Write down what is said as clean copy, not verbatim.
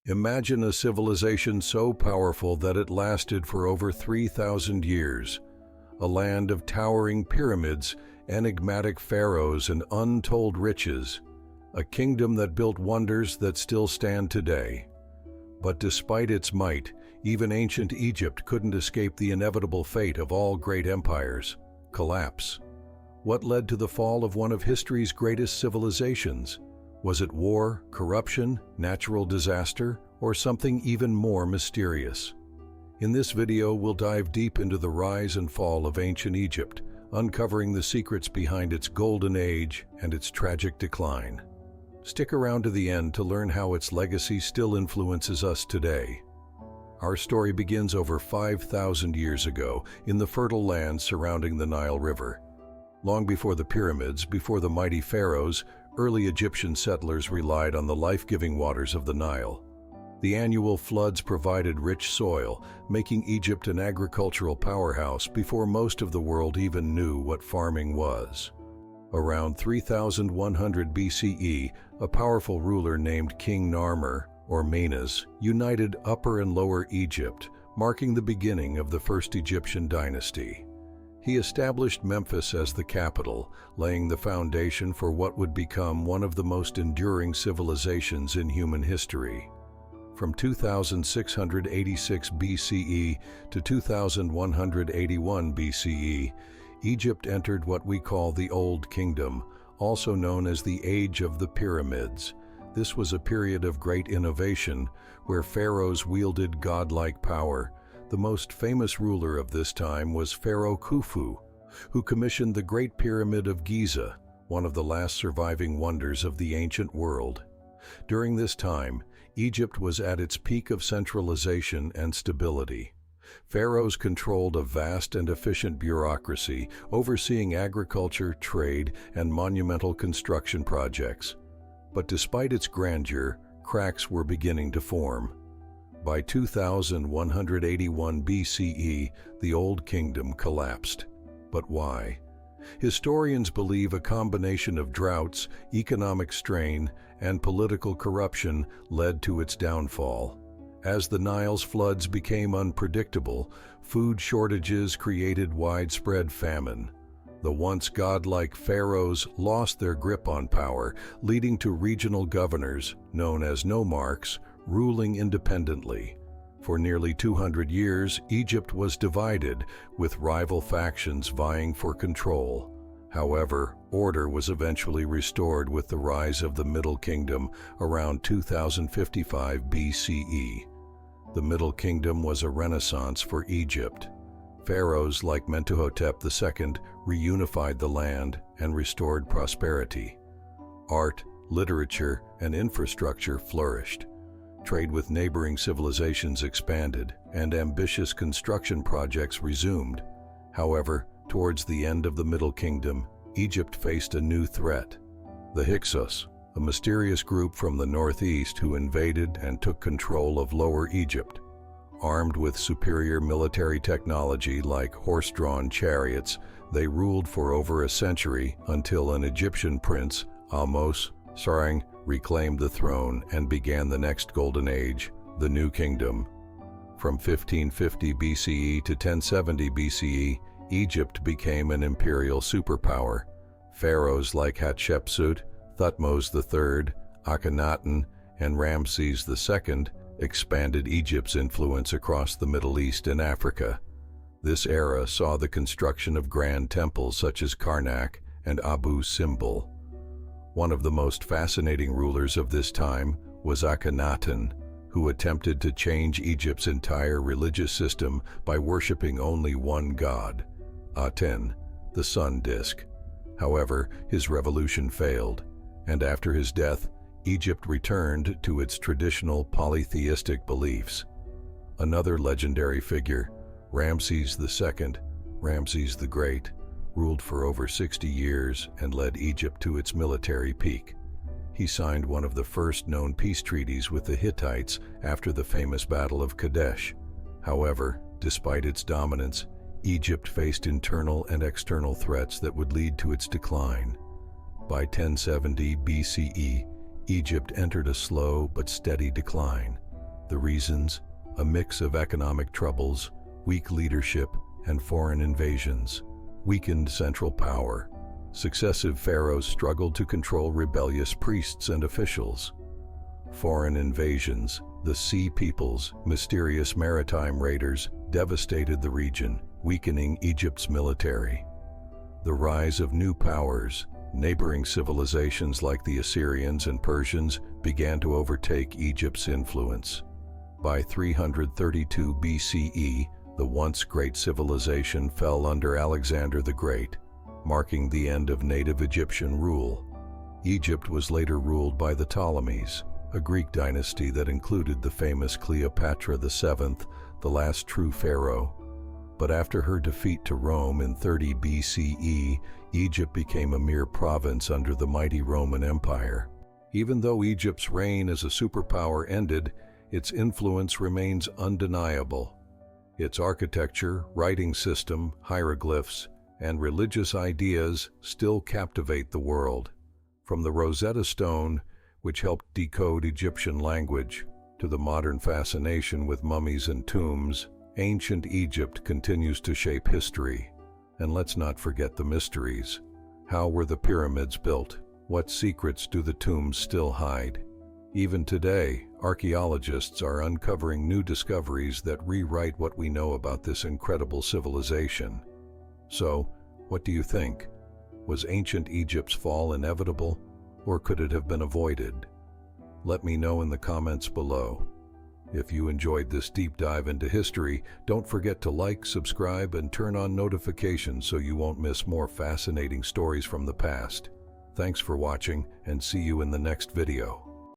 Imagine a civilization so powerful that it lasted for over 3,000 years, a land of towering pyramids, enigmatic pharaohs, and untold riches, a kingdom that built wonders that still stand today. But despite its might, even ancient Egypt couldn't escape the inevitable fate of all great empires: collapse. What led to the fall of one of history's greatest civilizations? Was it war, corruption, natural disaster, or something even more mysterious? In this video, we'll dive deep into the rise and fall of ancient Egypt, uncovering the secrets behind its golden age and its tragic decline. Stick around to the end to learn how its legacy still influences us today. Our story begins over 5,000 years ago in the fertile lands surrounding the Nile River. Long before the pyramids, before the mighty pharaohs, early Egyptian settlers relied on the life-giving waters of the Nile. The annual floods provided rich soil, making Egypt an agricultural powerhouse before most of the world even knew what farming was. Around 3100 BCE, a powerful ruler named King Narmer, or Menes, united Upper and Lower Egypt, marking the beginning of the first Egyptian dynasty. He established Memphis as the capital, laying the foundation for what would become one of the most enduring civilizations in human history. From 2686 BCE to 2181 BCE, Egypt entered what we call the Old Kingdom, also known as the Age of the Pyramids. This was a period of great innovation, where pharaohs wielded godlike power. The most famous ruler of this time was Pharaoh Khufu, who commissioned the Great Pyramid of Giza, one of the last surviving wonders of the ancient world. During this time, Egypt was at its peak of centralization and stability. Pharaohs controlled a vast and efficient bureaucracy, overseeing agriculture, trade, and monumental construction projects. But despite its grandeur, cracks were beginning to form. By 2181 BCE, the Old Kingdom collapsed. But why? Historians believe a combination of droughts, economic strain, and political corruption led to its downfall. As the Nile's floods became unpredictable, food shortages created widespread famine. The once godlike pharaohs lost their grip on power, leading to regional governors, known as nomarchs, ruling independently. For nearly 200 years, Egypt was divided, with rival factions vying for control. However, order was eventually restored with the rise of the Middle Kingdom around 2055 BCE. The Middle Kingdom was a renaissance for Egypt. Pharaohs like Mentuhotep II reunified the land and restored prosperity. Art, literature, and infrastructure flourished. Trade with neighboring civilizations expanded, and ambitious construction projects resumed. However, towards the end of the Middle Kingdom, Egypt faced a new threat: the Hyksos, a mysterious group from the northeast who invaded and took control of Lower Egypt. Armed with superior military technology like horse-drawn chariots, they ruled for over a century until an Egyptian prince, Ahmose-Sarang, reclaimed the throne and began the next golden age, the New Kingdom. From 1550 BCE to 1070 BCE, Egypt became an imperial superpower. Pharaohs like Hatshepsut, Thutmose III, Akhenaten, and Ramses II expanded Egypt's influence across the Middle East and Africa. This era saw the construction of grand temples such as Karnak and Abu Simbel. One of the most fascinating rulers of this time was Akhenaten, who attempted to change Egypt's entire religious system by worshipping only one god, Aten, the sun disk. However, his revolution failed, and after his death, Egypt returned to its traditional polytheistic beliefs. Another legendary figure, Ramses II, Ramses the Great, ruled for over 60 years and led Egypt to its military peak. He signed one of the first known peace treaties with the Hittites after the famous Battle of Kadesh. However, despite its dominance, Egypt faced internal and external threats that would lead to its decline. By 1070 BCE, Egypt entered a slow but steady decline. The reasons? A mix of economic troubles, weak leadership, and foreign invasions. Weakened central power. Successive pharaohs struggled to control rebellious priests and officials. Foreign invasions. The Sea Peoples, mysterious maritime raiders, devastated the region, weakening Egypt's military. The rise of new powers. Neighboring civilizations like the Assyrians and Persians began to overtake Egypt's influence. By 332 BCE, the once great civilization fell under Alexander the Great, marking the end of native Egyptian rule. Egypt was later ruled by the Ptolemies, a Greek dynasty that included the famous Cleopatra VII, the last true pharaoh. But after her defeat to Rome in 30 BCE, Egypt became a mere province under the mighty Roman Empire. Even though Egypt's reign as a superpower ended, its influence remains undeniable. Its architecture, writing system, hieroglyphs, and religious ideas still captivate the world. From the Rosetta Stone, which helped decode Egyptian language, to the modern fascination with mummies and tombs, ancient Egypt continues to shape history. And let's not forget the mysteries. How were the pyramids built? What secrets do the tombs still hide? Even today, archaeologists are uncovering new discoveries that rewrite what we know about this incredible civilization. So, what do you think? Was ancient Egypt's fall inevitable, or could it have been avoided? Let me know in the comments below. If you enjoyed this deep dive into history, don't forget to like, subscribe, and turn on notifications so you won't miss more fascinating stories from the past. Thanks for watching, and see you in the next video.